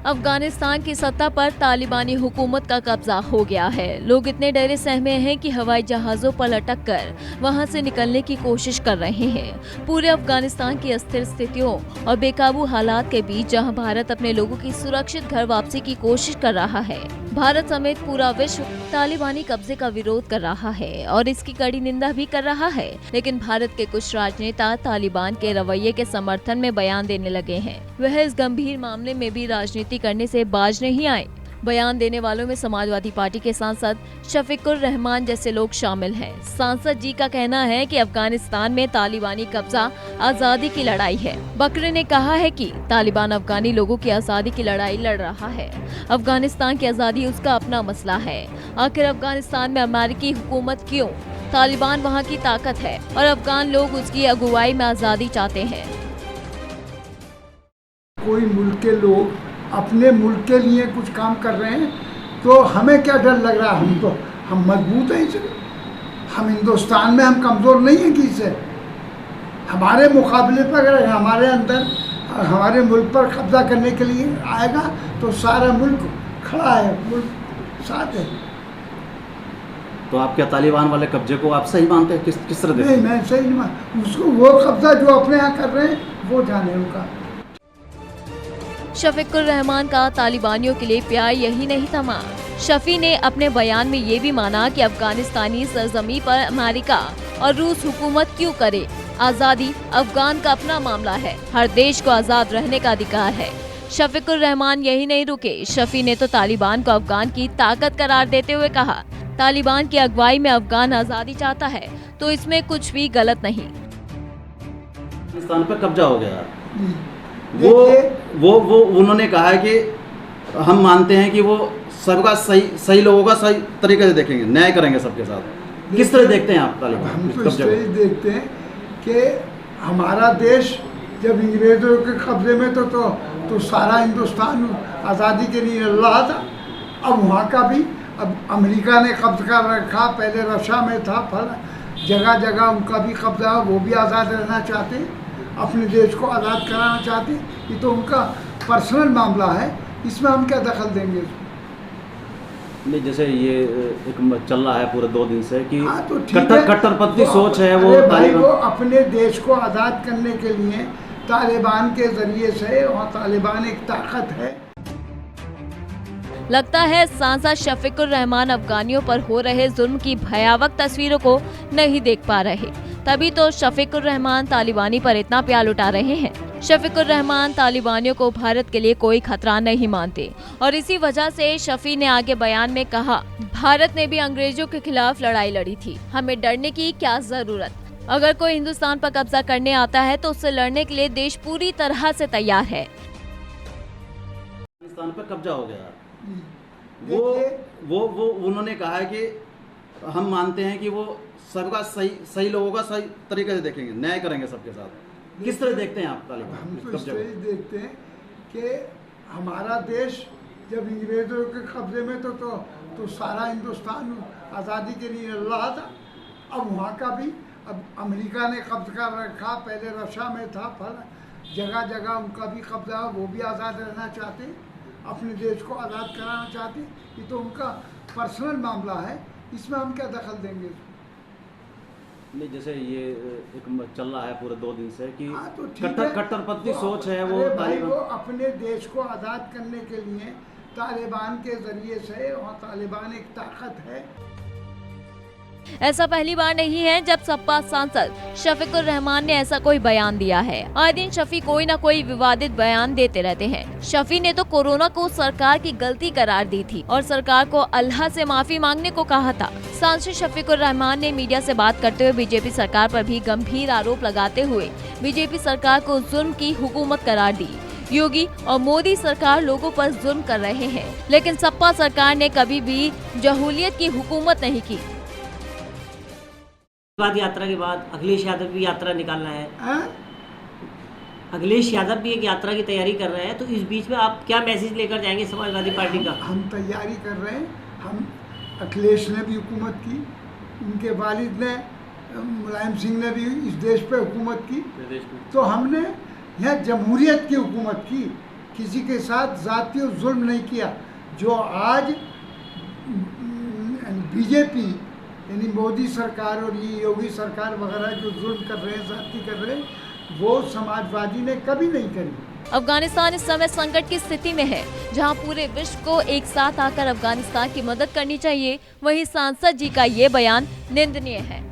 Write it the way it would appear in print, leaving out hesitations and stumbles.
अफगानिस्तान की सत्ता पर तालिबानी हुकूमत का कब्जा हो गया है। लोग इतने डरे सहमे हैं कि हवाई जहाजों पर लटक कर वहां से निकलने की कोशिश कर रहे हैं। पूरे अफगानिस्तान की अस्थिर स्थितियों और बेकाबू हालात के बीच जहां भारत अपने लोगों की सुरक्षित घर वापसी की कोशिश कर रहा है, भारत समेत पूरा विश्व तालिबानी कब्जे का विरोध कर रहा है और इसकी कड़ी निंदा भी कर रहा है। लेकिन भारत के कुछ राजनेता तालिबान के रवैये के समर्थन में बयान देने लगे हैं। वह इस गंभीर मामले में भी राजनीति करने से बाज नहीं आए। बयान देने वालों में समाजवादी पार्टी के सांसद शफीकुर रहमान जैसे लोग शामिल हैं। सांसद जी का कहना है कि अफगानिस्तान में तालिबानी कब्जा आजादी की लड़ाई है। बकरे ने कहा है कि तालिबान अफगानी लोगों की आजादी की लड़ाई लड़ रहा है। अफगानिस्तान की आजादी उसका अपना मसला है। आखिर अफगानिस्तान में अमेरिकी हुकूमत क्यों? तालिबान वहाँ की ताकत है और अफगान लोग उसकी अगुवाई में आजादी चाहते हैं। कोई मुल्क के लोग अपने मुल्क के लिए कुछ काम कर रहे हैं तो हमें क्या डर लग रहा है? हम मजबूत हैं इससे। हम हिंदुस्तान में हम कमज़ोर नहीं हैं किसी से। हमारे मुकाबले पर अगर हमारे अंदर हमारे मुल्क पर कब्जा करने के लिए आएगा तो सारा मुल्क खड़ा है, मुल्क साथ है। तो आप क्या तालिबान वाले कब्जे को आप सही मानते हैं? किस तरह देखते हैं? नहीं, मैं सही नहीं मान। उसको वो कब्जा जो अपने यहाँ कर रहे हैं वो जाने उनका। शफीकुर रहमान का तालिबानियों के लिए प्यार यही नहीं थमा। शफी ने अपने बयान में ये भी माना कि अफगानिस्तानी सरजमी पर अमेरिका और रूस हुकूमत क्यों करे। आजादी अफगान का अपना मामला है। हर देश को आजाद रहने का अधिकार है। शफीकुर रहमान यही नहीं रुके। शफी ने तो तालिबान को अफगान की ताकत करार देते हुए कहा, तालिबान की अगुवाई में अफगान आजादी चाहता है तो इसमें कुछ भी गलत नहीं। अफगानिस्तान पर कब्जा हो गया। वो उन्होंने कहा है कि हम मानते हैं कि वो सबका सही लोगों का सही तरीके से देखेंगे, न्याय करेंगे सबके साथ। किस तरह देखते हैं आप तालिबान? हम तो इस तरह देखते हैं कि हमारा देश जब अंग्रेजों के कब्जे में तो सारा हिंदुस्तान आज़ादी के लिए लड़ रहा था। अब वहाँ का भी अब अमेरिका ने कब्जा कर रखा। पहले रशिया में था, फल जगह जगह उनका भी कब्जा, वो भी आज़ाद रहना चाहते हैं, अपने देश को आज़ाद कराना चाहते हैं। ये तो उनका पर्सनल मामला है, इसमें हम क्या दखल देंगे? नहीं, जैसे ये एक चल रहा है पूरे 2 दिन से कि हाँ, तो कट्टरपंथी सोच है वो तालिबान को अपने देश को आज़ाद करने के लिए तालिबान के जरिए से, और तालिबान एक ताकत है। लगता है सांसद शफीकुर रहमान अफगानियों पर हो रहे जुल्म की भयावह तस्वीरों को नहीं देख पा रहे, तभी तो शफीकुर रहमान तालिबानी पर इतना प्यार लुटा रहे हैं। शफीकुर रहमान तालिबानियों को भारत के लिए कोई खतरा नहीं मानते और इसी वजह से शफी ने आगे बयान में कहा, भारत ने भी अंग्रेजों के खिलाफ लड़ाई लड़ी थी, हमें डरने की क्या जरूरत। अगर कोई हिंदुस्तान पर कब्जा करने आता है तो उससे लड़ने के लिए देश पूरी तरह से तैयार है। अफगानिस्तान पर कब्जा हो गया। वो उन्होंने कहा है कि हम मानते हैं कि वो सबका सही लोगों का सही तरीके से देखेंगे, न्याय करेंगे सबके साथ। किस तरह देखते हैं आप तालिबान? हम तो इस तरह देखते हैं कि हमारा देश जब अंग्रेजों के कब्जे में तो सारा हिंदुस्तान आज़ादी के लिए लड़ रहा था। अब वहाँ का भी अब अमेरिका ने कब्जा कर रखा। पहले रशिया में था, फल जगह जगह उनका भी कब्जा, वो भी आज़ाद रहना चाहते हैं, अपने देश को आज़ाद कराना चाहते हैं। ये तो उनका पर्सनल मामला है, इसमें हम क्या दखल देंगे? नहीं, जैसे ये एक चल रहा है पूरे 2 दिन से कि हाँ, तो कट्टरपंथी सोच है वो तालिबान को अपने देश को आज़ाद करने के लिए तालिबान के जरिए से, और तालिबान एक ताकत है। ऐसा पहली बार नहीं है जब सपा सांसद शफीकुर रहमान ने ऐसा कोई बयान दिया है। आए दिन शफी कोई न कोई विवादित बयान देते रहते हैं। शफी ने तो कोरोना को सरकार की गलती करार दी थी और सरकार को अल्लाह से माफी मांगने को कहा था। सांसद शफीकुर रहमान ने मीडिया से बात करते हुए बीजेपी सरकार पर भी गंभीर आरोप लगाते हुए बीजेपी सरकार को जुल्म की हुकूमत करार दी। योगी और मोदी सरकार लोगों पर जुल्म कर रहे हैं, लेकिन सपा सरकार ने कभी भी जहूलियत की हुकूमत नहीं की। यात्रा के बाद अखिलेश यादव भी यात्रा निकालना है। अखिलेश यादव भी एक यात्रा की तैयारी कर रहे हैं, तो इस बीच में आप क्या मैसेज लेकर जाएंगे समाजवादी पार्टी का? हम तैयारी कर रहे हैं। हम अखिलेश ने भी हुकूमत की, उनके वालिद ने मुलायम सिंह ने भी इस देश पे हुकूमत की, तो हमने यहाँ जमहूरियत की हुकूमत की किसी के साथ जातीय जुल्म नहीं किया। जो आज बीजेपी यानी मोदी सरकार और ये योगी सरकार वगैरह जो जुल्म कर रहे हैं, जाति कर रहे हैं, वो समाजवादी ने कभी नहीं करी। अफगानिस्तान इस समय संकट की स्थिति में है, जहां पूरे विश्व को एक साथ आकर अफगानिस्तान की मदद करनी चाहिए। वहीं सांसद जी का ये बयान निंदनीय है।